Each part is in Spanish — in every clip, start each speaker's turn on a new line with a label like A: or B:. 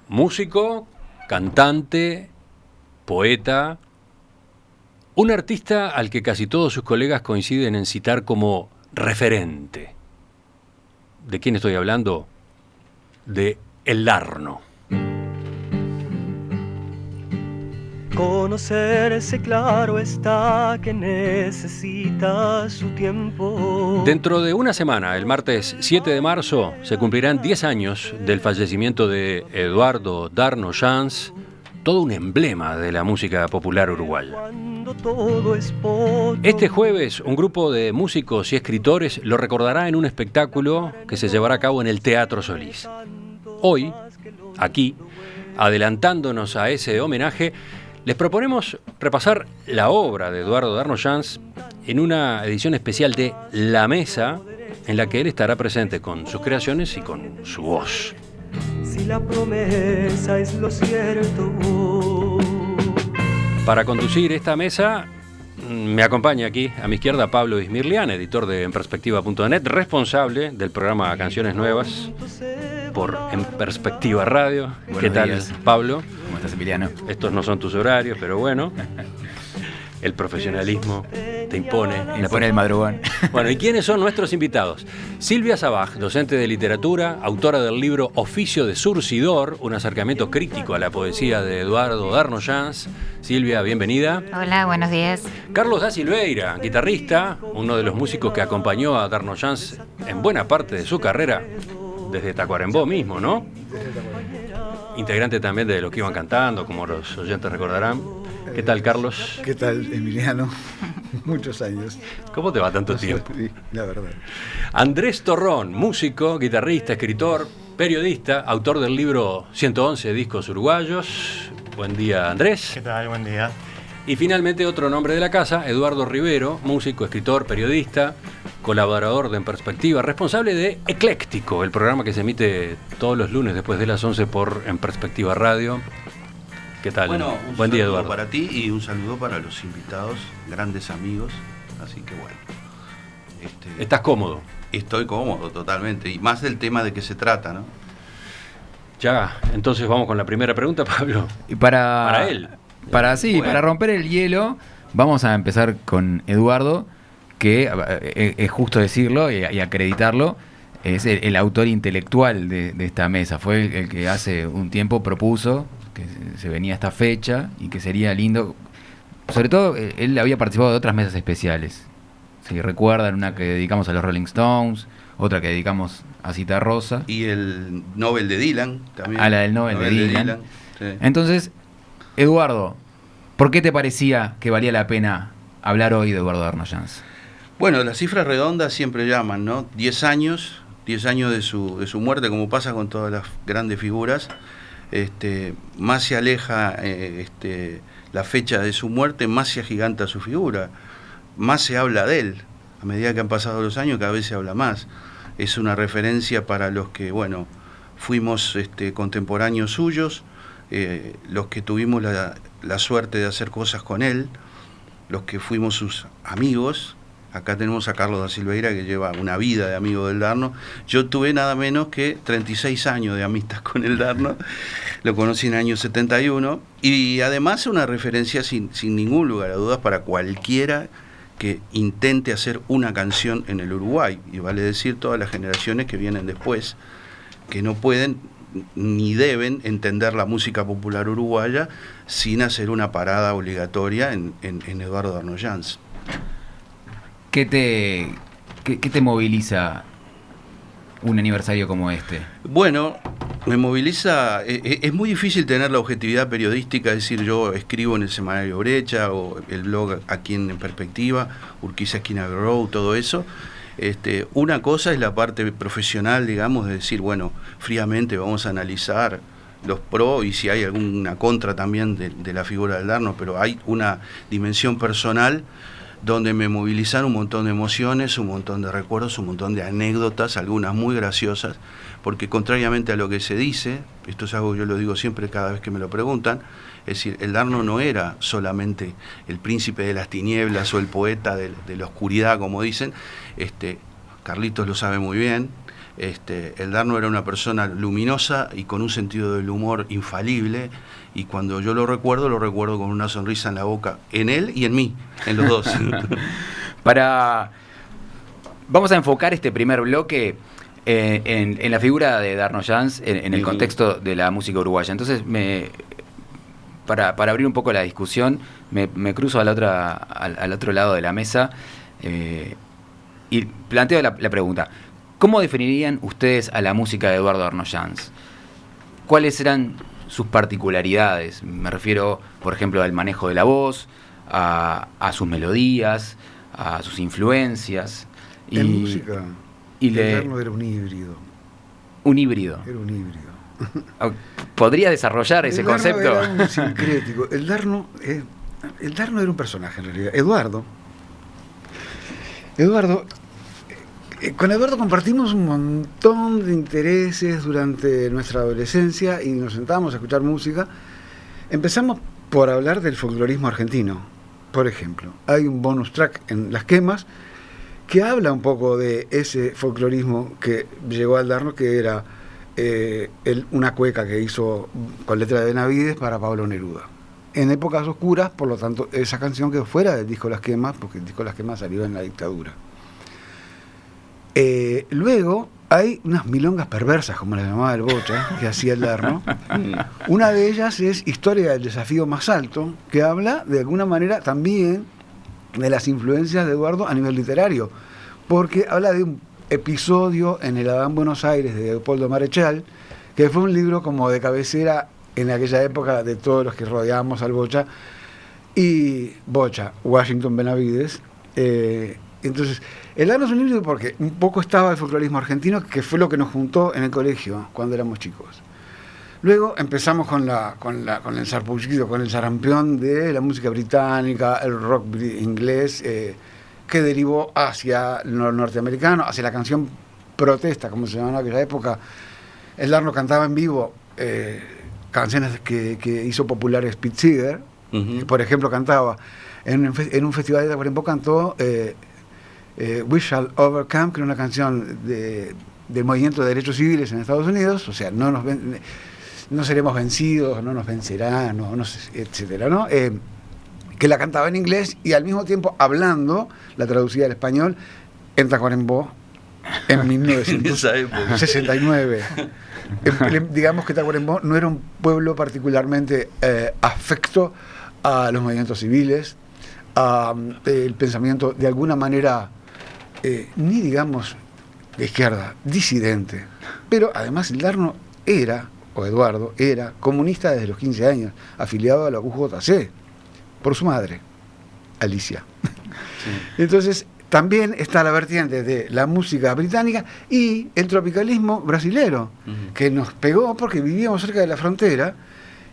A: músico, cantante, poeta, un artista al que casi todos sus colegas coinciden en citar como referente. ¿De quién estoy hablando? De El Darno.
B: Conocerse, claro está, que necesita su tiempo.
A: Dentro de una semana, el martes 7 de marzo, se cumplirán 10 años del fallecimiento de Eduardo Darno Jans, todo un emblema de la música popular uruguaya. Este jueves, un grupo de músicos y escritores lo recordará en un espectáculo que se llevará a cabo en el Teatro Solís. Hoy, aquí, adelantándonos a ese homenaje, les proponemos repasar la obra de Eduardo Darno Jans en una edición especial de La Mesa, en la que él estará presente con sus creaciones y con su voz.
B: Si la promesa es lo cierto.
A: Para conducir esta mesa, me acompaña aquí, a mi izquierda, Pablo Ismirlian, editor de enperspectiva.net, responsable del programa Canciones Nuevas por En Perspectiva Radio.
C: Buenos
A: ¿Qué tal,
C: días,
A: Pablo?
C: ¿Cómo estás, Emiliano?
A: Estos no son tus horarios, pero bueno, el profesionalismo te impone.
C: Impone el madrugón.
A: Bueno, ¿y quiénes son nuestros invitados? Silvia Sabaj, docente de literatura, autora del libro Oficio de Surcidor, un acercamiento crítico a la poesía de Eduardo Darno Jans. Silvia, bienvenida.
D: Hola, buenos días.
A: Carlos da Silveira, guitarrista, uno de los músicos que acompañó a Darno Jans en buena parte de su carrera, desde Tacuarembó mismo, ¿no? Integrante también de Los que iban cantando, como los oyentes recordarán. ¿Qué tal, Carlos?
E: ¿Qué tal, Emiliano? Muchos años.
A: ¿Cómo te va tanto tiempo?
E: Sí, la verdad.
A: Andrés Torrón, músico, guitarrista, escritor, periodista, autor del libro 111 Discos Uruguayos. Buen día, Andrés.
F: ¿Qué tal? Buen día.
A: Y finalmente otro nombre de la casa, Eduardo Rivero, músico, escritor, periodista, colaborador de En Perspectiva, responsable de Ecléctico, el programa que se emite todos los lunes después de las 11 por En Perspectiva Radio. ¿Qué tal?
G: Bueno,
A: buen día,
G: saludo
A: Eduardo.
G: Para ti y un saludo para los invitados, grandes amigos, así que bueno.
A: ¿Estás cómodo?
G: Estoy cómodo totalmente, y más del tema de que se trata, ¿no?
A: Ya, entonces vamos con la primera pregunta, Pablo.
C: Y para
A: él.
C: Para romper el hielo, vamos a empezar con Eduardo, que es justo decirlo y acreditarlo, es el autor intelectual de esta mesa. Fue el que hace un tiempo propuso que se venía esta fecha y que sería lindo. Sobre todo, él había participado de otras mesas especiales. Si recuerdan, una que dedicamos a los Rolling Stones, otra que dedicamos a Cita Rosa.
G: Y el Nobel de Dylan también.
C: A la del Nobel de Dylan.
G: Sí.
C: Entonces, Eduardo, ¿por qué te parecía que valía la pena hablar hoy de Eduardo Darno Jans?
G: Bueno, las cifras redondas siempre llaman, ¿no? 10 años de su muerte, como pasa con todas las grandes figuras. Más se aleja la fecha de su muerte, más se agiganta su figura, más se habla de él. A medida que han pasado los años, cada vez se habla más. Es una referencia para los que, bueno, fuimos contemporáneos suyos, los que tuvimos la suerte de hacer cosas con él, los que fuimos sus amigos. Acá tenemos a Carlos da Silveira, que lleva una vida de amigo del Darno. Yo tuve nada menos que 36 años de amistad con el Darno. Lo conocí en el año 71. Y además una referencia sin ningún lugar a dudas para cualquiera que intente hacer una canción en el Uruguay. Y vale decir todas las generaciones que vienen después, que no pueden ni deben entender la música popular uruguaya sin hacer una parada obligatoria en Eduardo Darno Jans.
C: ¿Qué te moviliza un aniversario como este?
G: Bueno, me moviliza, es muy difícil tener la objetividad periodística, es decir, yo escribo en el semanario Brecha o el blog aquí en Perspectiva, Urquiza Esquina Grow, todo eso. Una cosa es la parte profesional, digamos, de decir, bueno, fríamente vamos a analizar los pros y si hay alguna contra también de la figura del Darno, pero hay una dimensión personal donde me movilizaron un montón de emociones, un montón de recuerdos, un montón de anécdotas, algunas muy graciosas, porque contrariamente a lo que se dice, esto es algo que yo lo digo siempre cada vez que me lo preguntan, es decir, el Darno no era solamente el príncipe de las tinieblas o el poeta de la oscuridad, como dicen. Carlitos lo sabe muy bien, El Darno era una persona luminosa y con un sentido del humor infalible, y cuando yo lo recuerdo con una sonrisa en la boca, en él y en mí, en los dos.
C: Vamos a enfocar este primer bloque en la figura de Darno Jans en el contexto de la música uruguaya. Entonces, para abrir un poco la discusión, me cruzo al otro lado de la mesa y planteo la pregunta. ¿Cómo definirían ustedes a la música de Eduardo Darno Jans? ¿Cuáles eran sus particularidades? Me refiero, por ejemplo, al manejo de la voz, a sus melodías, a sus influencias.
E: En música, Darno era un híbrido.
C: Un híbrido.
E: Era un híbrido.
C: ¿Podría desarrollar ese concepto?
E: Era un sincrético. El Darno era un personaje, en realidad. Eduardo, con Eduardo compartimos un montón de intereses durante nuestra adolescencia y nos sentábamos a escuchar música. Empezamos por hablar del folclorismo argentino, por ejemplo. Hay un bonus track en Las Quemas que habla un poco de ese folclorismo que llegó al Darno, que era una cueca que hizo con letra de Benavides para Pablo Neruda. En épocas oscuras, por lo tanto, esa canción quedó fuera del disco Las Quemas, porque el disco Las Quemas salió en la dictadura. Luego hay unas milongas perversas, como las llamaba el Bocha, que hacía el Darno. Una de ellas es Historia del Desafío Más Alto, que habla de alguna manera también de las influencias de Eduardo a nivel literario, porque habla de un episodio en el Adán Buenos Aires de Leopoldo Marechal, que fue un libro como de cabecera en aquella época de todos los que rodeábamos al Bocha, y Bocha, Washington Benavides. Entonces, el Darno es un libro porque un poco estaba el folclorismo argentino, que fue lo que nos juntó en el colegio cuando éramos chicos. Luego empezamos con el sarpullido, con el sarampión de la música británica, el rock inglés, que derivó hacia lo norteamericano, hacia la canción protesta, como se llamaba en aquella época. El Darno cantaba en vivo canciones que hizo populares Pete Seeger. Por ejemplo, cantaba en un festival de Tacuarembó, cantó We Shall Overcome, que era una canción del movimiento de derechos civiles en Estados Unidos, o sea, no seremos vencidos, no nos vencerán, etcétera, ¿no? Que la cantaba en inglés y al mismo tiempo hablando, la traducía al español, en Tacuarembó en 1969. Digamos que Tacuarembó no era un pueblo particularmente afecto a los movimientos civiles, el pensamiento de alguna manera, ni digamos de izquierda, disidente. Pero además el Darno Eduardo era comunista desde los 15 años, afiliado a la UJC, por su madre, Alicia. Sí. Entonces, también está la vertiente de la música británica y el tropicalismo brasilero, que nos pegó porque vivíamos cerca de la frontera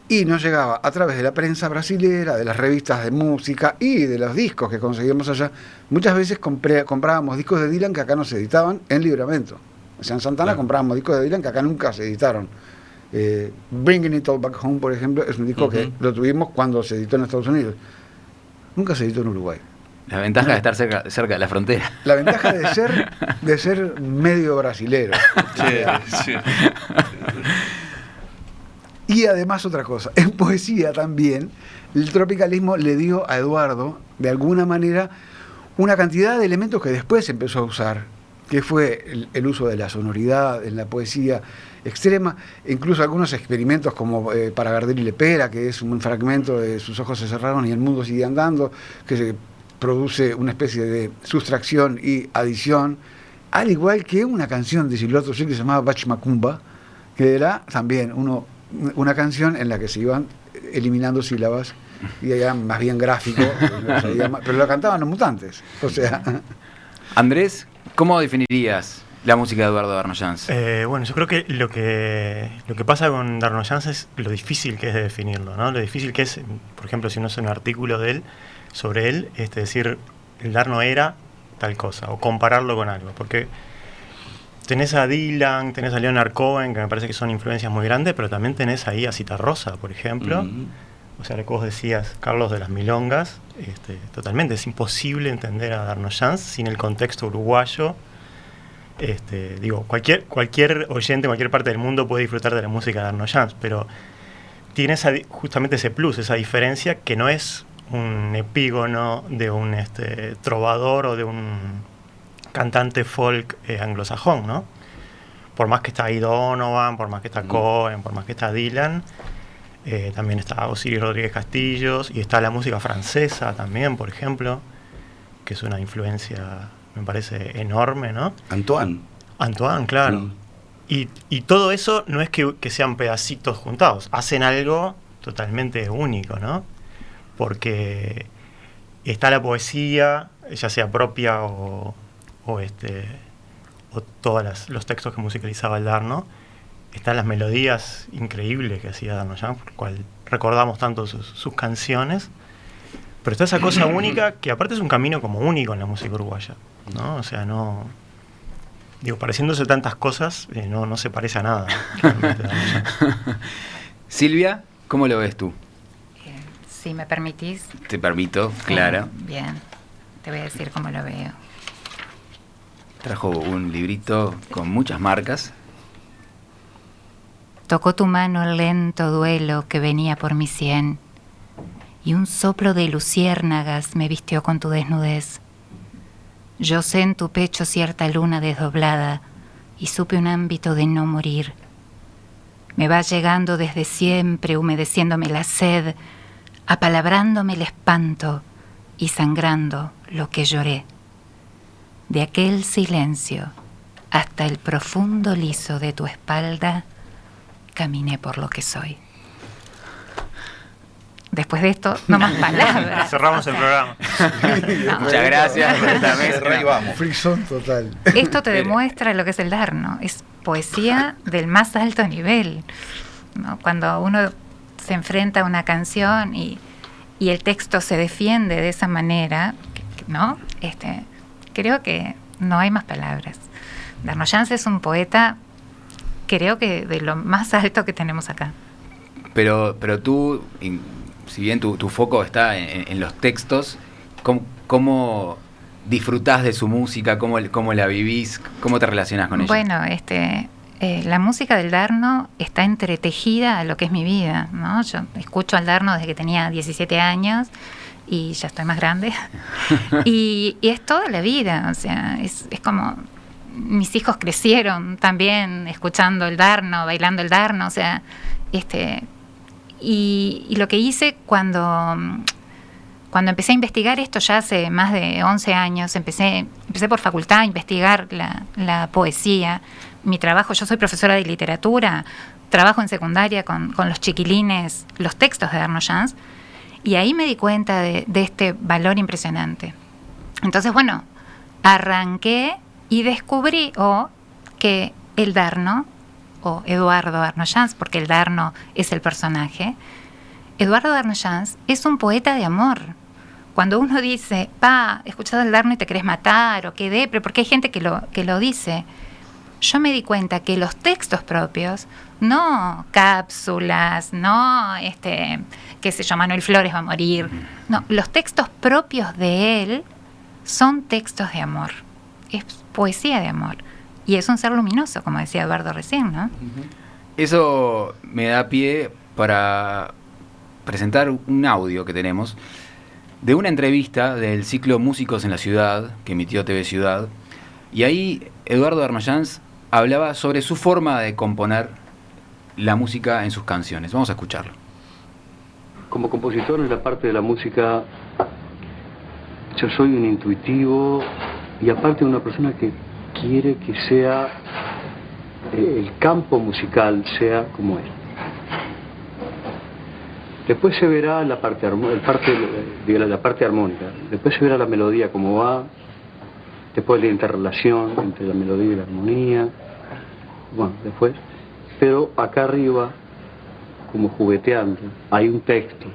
E: y nos llegaba a través de la prensa brasilera, de las revistas de música y de los discos que conseguíamos allá. Muchas veces comprábamos discos de Dylan que acá no se editaban en Libramento. O sea, en Santana comprábamos discos de Dylan que acá nunca se editaron. Bringing It All Back Home, por ejemplo, es un disco que lo tuvimos cuando se editó en Estados Unidos. Nunca se editó en Uruguay.
C: La ventaja de estar cerca de la frontera.
E: La ventaja de ser medio brasilero.
G: Sí.
E: Y además otra cosa, en poesía también, el tropicalismo le dio a Eduardo, de alguna manera, una cantidad de elementos que después empezó a usar, que fue el uso de la sonoridad en la poesía extrema, incluso algunos experimentos como para Gardel y Lepera, que es un fragmento de Sus ojos se cerraron y el mundo sigue andando, que se produce una especie de sustracción y adición, al igual que una canción de Silvato Gil que se llamaba Bach Macumba, que era también una canción en la que se iban eliminando sílabas y era más bien gráfico, pero lo cantaban los Mutantes. O sea.
C: Andrés, ¿cómo definirías la música de Eduardo Darno Jans?
D: Bueno, yo creo que lo que pasa con Darno Jans es lo difícil que es de definirlo, ¿no? Lo difícil que es, por ejemplo, si uno hace un artículo de él, sobre él, decir el Darno era tal cosa, o compararlo con algo, porque tenés a Dylan, tenés a Leonard Cohen, que me parece que son influencias muy grandes, pero también tenés ahí a Citarrosa, por ejemplo. O sea, lo que vos decías, Carlos, de las milongas, totalmente, es imposible entender a Darno Jans sin el contexto uruguayo Digo, cualquier oyente, cualquier parte del mundo puede disfrutar de la música de Arno Jans, pero tiene justamente ese plus, esa diferencia, que no es un epígono de un trovador o de un cantante folk anglosajón, ¿no? Por más que está ahí Donovan, por más que está Cohen, por más que está Dylan, también está Osiris Rodríguez Castillos, y está la música francesa también, por ejemplo, que es una influencia, me parece, enorme, ¿no?
G: Antoine,
D: claro. Y todo eso no es que sean pedacitos juntados, hacen algo totalmente único, ¿no? Porque está la poesía, ya sea propia o todos los textos que musicalizaba el Darno, están las melodías increíbles que hacía Darno Jans, por lo cual recordamos tanto sus canciones, pero está esa cosa única que aparte es un camino como único en la música uruguaya, ¿no? O sea, no... Digo, pareciéndose tantas cosas, no se parece a nada.
C: Silvia, ¿cómo lo ves tú?
F: Si me permitís.
C: Te permito, claro.
F: Bien, te voy a decir cómo lo veo.
C: Trajo un librito con muchas marcas.
F: Tocó tu mano el lento duelo que venía por mi sien, y un soplo de luciérnagas me vistió con tu desnudez. Yo sé en tu pecho cierta luna desdoblada, y supe un ámbito de no morir. Me va llegando desde siempre, humedeciéndome la sed, apalabrándome el espanto y sangrando lo que lloré. De aquel silencio hasta el profundo liso de tu espalda, caminé por lo que soy. Después de esto, no más palabras.
D: Cerramos el programa.
F: No.
C: Muchas gracias por esta mezcla.
G: vamos.
E: Frisón total.
F: Esto te demuestra lo que es el Darno. Es poesía del más alto nivel, ¿no? Cuando uno se enfrenta a una canción y el texto se defiende de esa manera, ¿no? Creo que no hay más palabras. Darno Jans es un poeta, creo que de lo más alto que tenemos acá.
C: Pero tú, si bien tu foco está en los textos, ¿cómo disfrutás de su música? ¿Cómo la vivís? ¿Cómo te relacionás con ella?
F: Bueno, la música del Darno está entretejida a lo que es mi vida, ¿no? Yo escucho al Darno desde que tenía 17 años y ya estoy más grande. y es toda la vida, o sea, es como... Mis hijos crecieron también escuchando el Darno, bailando el Darno, o sea, y lo que hice cuando empecé a investigar esto ya hace más de 11 años, empecé por facultad a investigar la poesía. Mi trabajo, yo soy profesora de literatura, trabajo en secundaria con los chiquilines, los textos de Darno Jans, y ahí me di cuenta de este valor impresionante. Entonces, bueno, arranqué y descubrí que el Darno, o Eduardo Arno Jans, porque el Darno es el personaje, Eduardo Arno Jans es un poeta de amor. Cuando uno dice, he escuchado el Darno y te querés matar, o qué depre, porque hay gente que lo dice, yo me di cuenta que los textos propios, no cápsulas, no, qué sé yo, Manuel Flores va a morir, no, los textos propios de él son textos de amor, es poesía de amor. Y es un ser luminoso, como decía Eduardo recién, ¿no?
C: Eso me da pie para presentar un audio que tenemos de una entrevista del ciclo Músicos en la Ciudad, que emitió TV Ciudad. Y ahí Eduardo Arno Jans hablaba sobre su forma de componer la música en sus canciones. Vamos a escucharlo.
H: Como compositor en la parte de la música, yo soy un intuitivo y aparte una persona que quiere que sea el campo musical sea como él. Después se verá la parte armónica, después se verá la melodía como va, después la interrelación entre la melodía y la armonía, bueno, después, pero acá arriba, como jugueteando, hay un texto.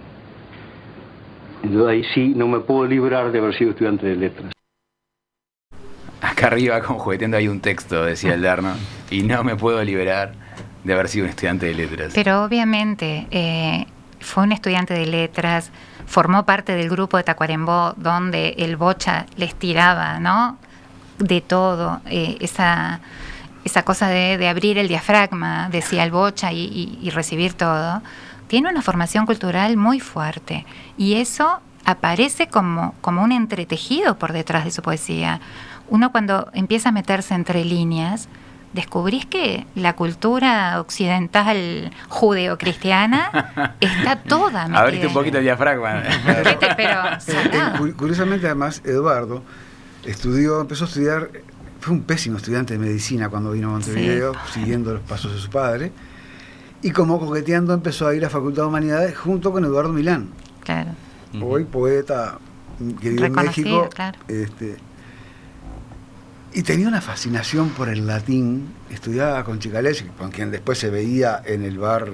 H: Entonces ahí sí no me puedo librar de haber sido estudiante de letras.
C: Acá arriba, como jugueteando, hay un texto, decía el Darno, y no me puedo liberar de haber sido un estudiante de letras.
F: Pero obviamente fue un estudiante de letras, formó parte del grupo de Tacuarembó, donde el Bocha les tiraba, ¿no?, de todo, esa cosa de abrir el diafragma, decía el Bocha, y recibir todo, tiene una formación cultural muy fuerte. Y eso aparece como un entretejido por detrás de su poesía. Uno cuando empieza a meterse entre líneas, descubrís que la cultura occidental judeo-cristiana está toda metida.
C: Abriste un poquito el diafragma.
F: Pero
E: Curiosamente, además, Eduardo empezó a estudiar, fue un pésimo estudiante de medicina cuando vino a Montevideo, siguiendo los pasos de su padre, y como coqueteando empezó a ir a Facultad de Humanidades junto con Eduardo Milán.
F: Claro.
E: Hoy poeta que vive en México.
F: Claro.
E: Y tenía una fascinación por el latín. Estudiaba con Chicalés, con quien después se veía en el bar,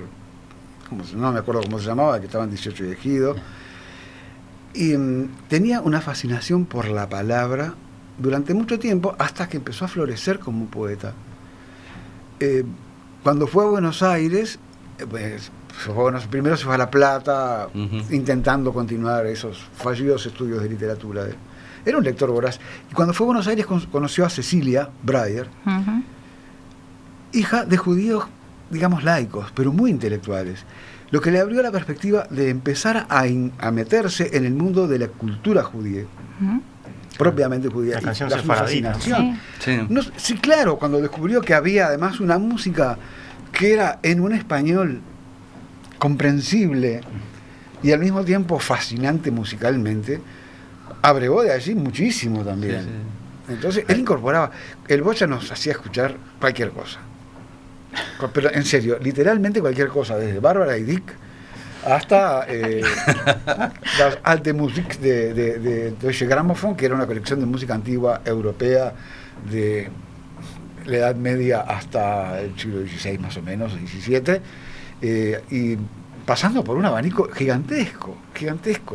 E: no me acuerdo cómo se llamaba, que estaba en 18 de Ejido. Y tenía una fascinación por la palabra durante mucho tiempo, hasta que empezó a florecer como poeta. Cuando fue a Buenos Aires, primero se fue a La Plata, intentando continuar esos fallidos estudios de literatura. Era un lector voraz. Y cuando fue a Buenos Aires conoció a Cecilia Breyer, hija de judíos, digamos, laicos, pero muy intelectuales. Lo que le abrió la perspectiva de empezar a meterse en el mundo de la cultura judía. Propiamente judía.
D: La canción
E: la
D: sefaradita.
E: fascinación. Sí, claro, cuando descubrió que había además una música que era en un español comprensible y al mismo tiempo fascinante musicalmente, abrevó de allí muchísimo también. Entonces él incorporaba, el Bocha nos hacía escuchar cualquier cosa, pero en serio, literalmente cualquier cosa, desde Bárbara y Dick hasta las Alte Musik de Deutsche Grammophon, que era una colección de música antigua europea de la Edad Media hasta el siglo XVI más o menos, XVII, y pasando por un abanico gigantesco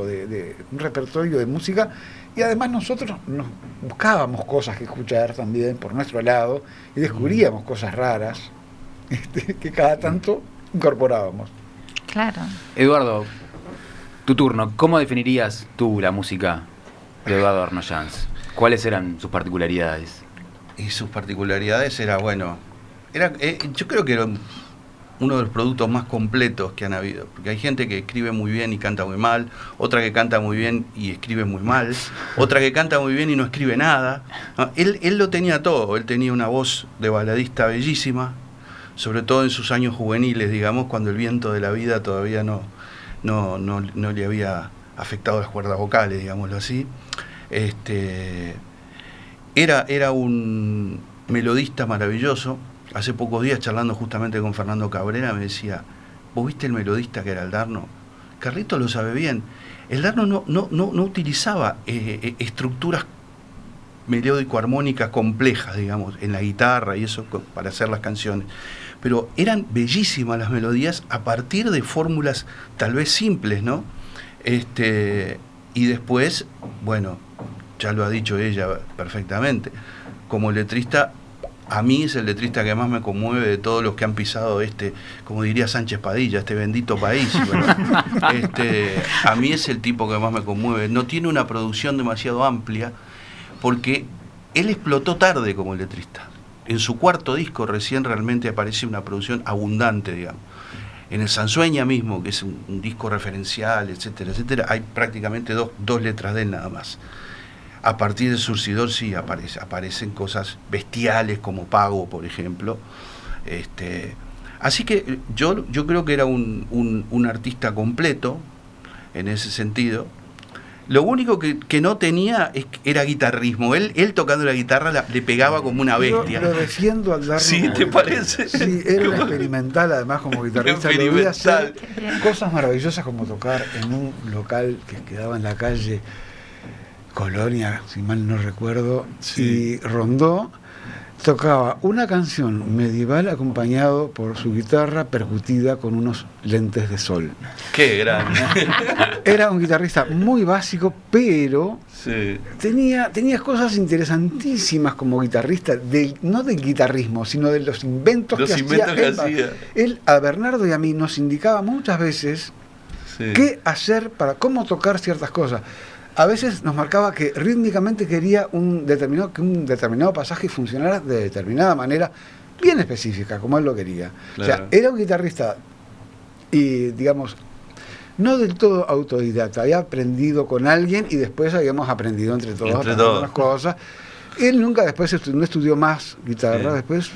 E: de un repertorio de música, y además nosotros nos buscábamos cosas que escuchar también por nuestro lado y descubríamos cosas raras que cada tanto incorporábamos.
F: Claro.
C: Eduardo, tu turno. ¿Cómo definirías tú la música de Eduardo Arnoyanz? ¿Cuáles eran sus particularidades?
G: Y sus particularidades yo creo que era uno de los productos más completos que han habido, porque hay gente que escribe muy bien y canta muy mal, otra que canta muy bien y escribe muy mal, otra que canta muy bien y no escribe nada. No, él lo tenía todo. Él tenía una voz de baladista bellísima, sobre todo en sus años juveniles, digamos, cuando el viento de la vida todavía no le había afectado las cuerdas vocales, digámoslo así. Era un melodista maravilloso. Hace pocos días, charlando justamente con Fernando Cabrera, me decía: ¿vos viste el melodista que era el Darno? Carlitos lo sabe bien. El Darno no utilizaba estructuras melódico-armónicas complejas, digamos, en la guitarra y eso para hacer las canciones. Pero eran bellísimas las melodías a partir de fórmulas tal vez simples, ¿no? Y después, bueno, ya lo ha dicho ella perfectamente, como letrista, a mí es el letrista que más me conmueve de todos los que han pisado como diría Sánchez Padilla, este bendito país, ¿verdad? A mí es el tipo que más me conmueve. No tiene una producción demasiado amplia, porque él explotó tarde como letrista. En su cuarto disco recién realmente aparece una producción abundante, digamos. En el Sansueña mismo, que es un disco referencial, etcétera, etcétera, hay prácticamente dos letras de él nada más. A partir de Surcidor sí aparecen cosas bestiales como Pago, por ejemplo. Así que yo creo que era un artista completo en ese sentido. Lo único que no tenía era guitarrismo. Él tocando la guitarra le pegaba como una bestia.
E: Yo lo defiendo al Darno.
G: ¿Sí? ¿Te parece?
E: Sí, era un experimental además como guitarrista. Lo vi hacer cosas maravillosas como tocar en un local que quedaba en la calle Colonia, si mal no recuerdo, y Rondó. Tocaba una canción medieval acompañado por su guitarra percutida con unos lentes de sol.
G: ¡Qué grande!
E: Era un guitarrista muy básico, pero tenía cosas interesantísimas como guitarrista, no del guitarrismo, sino de los inventos que hacía. Él, a Bernardo y a mí, nos indicaba muchas veces qué hacer cómo tocar ciertas cosas. a veces nos marcaba que rítmicamente quería que un determinado pasaje funcionara de determinada manera, bien específica, como él lo quería.
G: Claro.
E: O sea, era un guitarrista y, digamos, no del todo autodidacta, había aprendido con alguien y después habíamos aprendido entre todos algunas cosas. Él nunca después no estudió más guitarra, después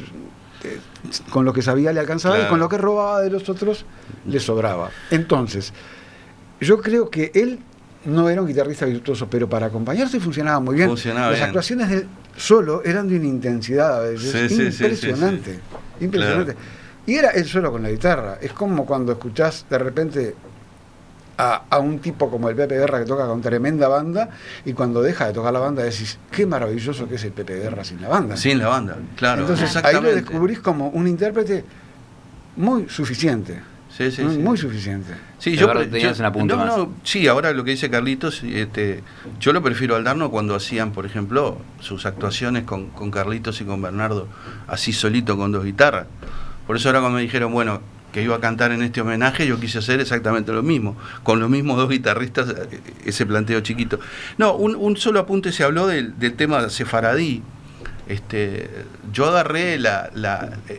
E: con lo que sabía le alcanzaba, y con lo que robaba de los otros le sobraba. Entonces, yo creo que él no era un guitarrista virtuoso, pero para acompañarse funcionaba muy bien. Las actuaciones de él solo eran de una intensidad a veces impresionante. Impresionante. Claro. Y era él solo con la guitarra. Es como cuando escuchás de repente a un tipo como el Pepe Guerra, que toca con tremenda banda, y cuando deja de tocar la banda decís, qué maravilloso que es el Pepe Guerra sin la banda.
G: Sin la banda, claro.
E: Entonces ahí lo descubrís como un intérprete muy suficiente. Muy suficiente.
G: Sí, tenías una punta más. Sí, ahora lo que dice Carlitos, yo lo prefiero al Darno cuando hacían, por ejemplo, sus actuaciones con Carlitos y con Bernardo, así solito con 2 guitarras. Por eso ahora cuando me dijeron, bueno, que iba a cantar en este homenaje, yo quise hacer exactamente lo mismo, con los mismos 2 guitarristas, ese planteo chiquito. No, un solo apunte, se habló del tema sefaradí. Yo agarré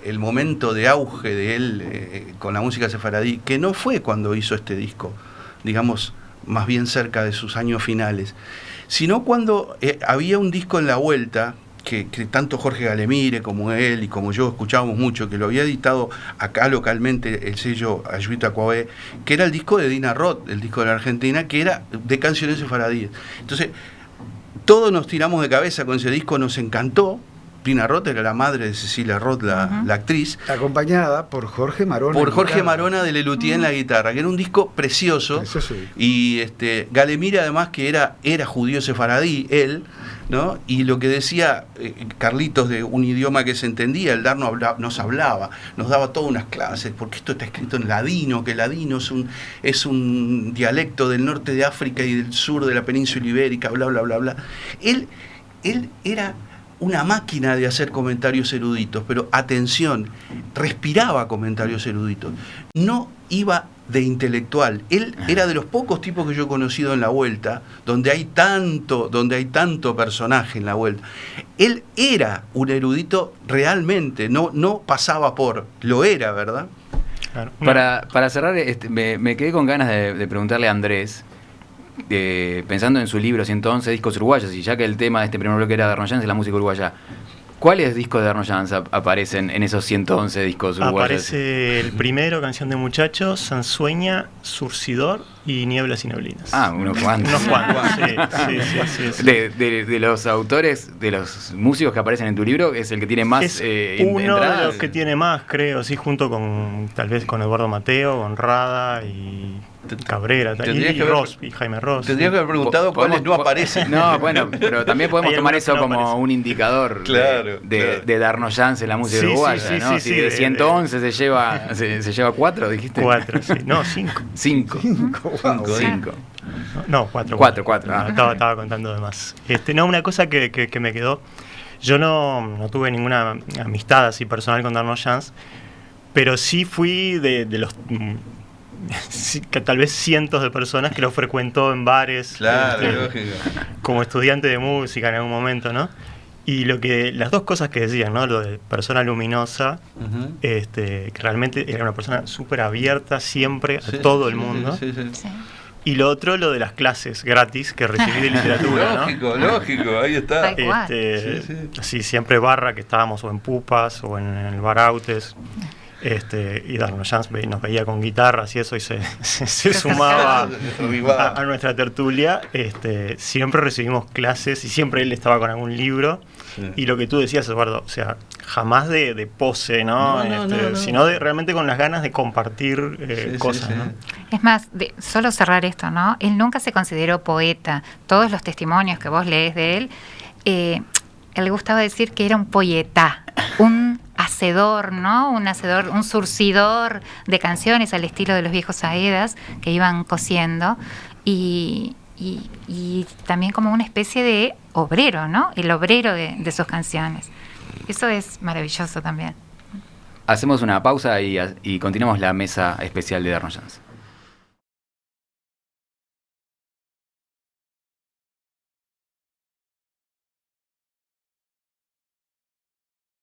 G: el momento de auge de él con la música sefaradí, que no fue cuando hizo este disco, digamos, más bien cerca de sus años finales, sino cuando había un disco en la vuelta, que tanto Jorge Galemire como él y como yo escuchábamos mucho, que lo había editado acá localmente el sello Ayuita Coabé, que era el disco de Dina Roth, el disco de la Argentina, que era de canciones sefaradíes. Entonces, todos nos tiramos de cabeza con ese disco, nos encantó. Dina Roth era la madre de Cecilia Roth, la actriz.
E: Acompañada por Jorge Marona.
G: Por Jorge Marona de Lelutier en la guitarra, que era un disco precioso. Y Galemire, además, que era judío sefaradí, él, ¿no? Y lo que decía Carlitos, de un idioma que se entendía, el Darno nos hablaba, nos daba todas unas clases, porque esto está escrito en ladino, que el ladino es un dialecto del norte de África y del sur de la península ibérica, bla, bla, bla, bla. Él era una máquina de hacer comentarios eruditos, pero atención, respiraba comentarios eruditos, no iba de intelectual. Él era de los pocos tipos que yo he conocido en la vuelta, donde hay tanto personaje en la vuelta. Él era un erudito realmente, no pasaba por, lo era, ¿verdad?
C: Claro. Para cerrar, me quedé con ganas de preguntarle a Andrés, pensando en su libro 111 discos uruguayos, y ya que el tema de este primer bloque era de Darno Jans, es la música uruguaya, ¿cuáles discos de Darno Jans aparecen en esos 111 discos uruguayos?
D: Aparece el primero, Canción de Muchachos, Sansueña, Surcidor y Nieblas y Neblinas.
C: Unos cuantos.
D: Sí.
C: De los autores, de los músicos que aparecen en tu libro, es el que tiene más
D: uno
C: entradas.
D: De los que tiene más, creo, sí, junto con, tal vez con Eduardo Mateo, con Rada y Cabrera, y Jaime Ross.
G: Tendría que haber preguntado cuáles no aparecen.
C: No, bueno, pero también podemos tomar eso como un indicador de Darno Jans en la música uruguaya, ¿no? Si de 111 se lleva 4, dijiste.
D: 4, sí. No, 5.
C: 5.
D: No, 4.
C: 4.
D: Estaba contando de más. Una cosa que me quedó, yo no tuve ninguna amistad así personal con Darno Jans, pero sí fui de los tal vez cientos de personas que lo frecuentó en bares, como estudiante de música en algún momento, ¿no? Y las dos cosas que decían, ¿no? Lo de persona luminosa, que realmente era una persona súper abierta siempre a todo el mundo. Sí. Y lo otro, lo de las clases gratis que recibí de literatura,
G: Lógico, ahí está.
D: Sí, siempre barra, que estábamos o en Pupas o en el Bar Autes. Y Darno Jans nos veía con guitarras y eso, y se sumaba a nuestra tertulia. Siempre recibimos clases y siempre él estaba con algún libro. Y lo que tú decías, Eduardo, o sea, jamás de pose, ¿no? Sino realmente con las ganas de compartir cosas, ¿no?
F: Es más, solo cerrar esto, ¿no? Él nunca se consideró poeta. Todos los testimonios que vos lees de él, él le gustaba decir que era un poetá, un hacedor, ¿no? Un surcidor de canciones al estilo de los viejos Aedas que iban cosiendo, y también como una especie de obrero, ¿no? El obrero de sus canciones. Eso es maravilloso también.
C: Hacemos una pausa y continuamos la mesa especial de Darno Jans.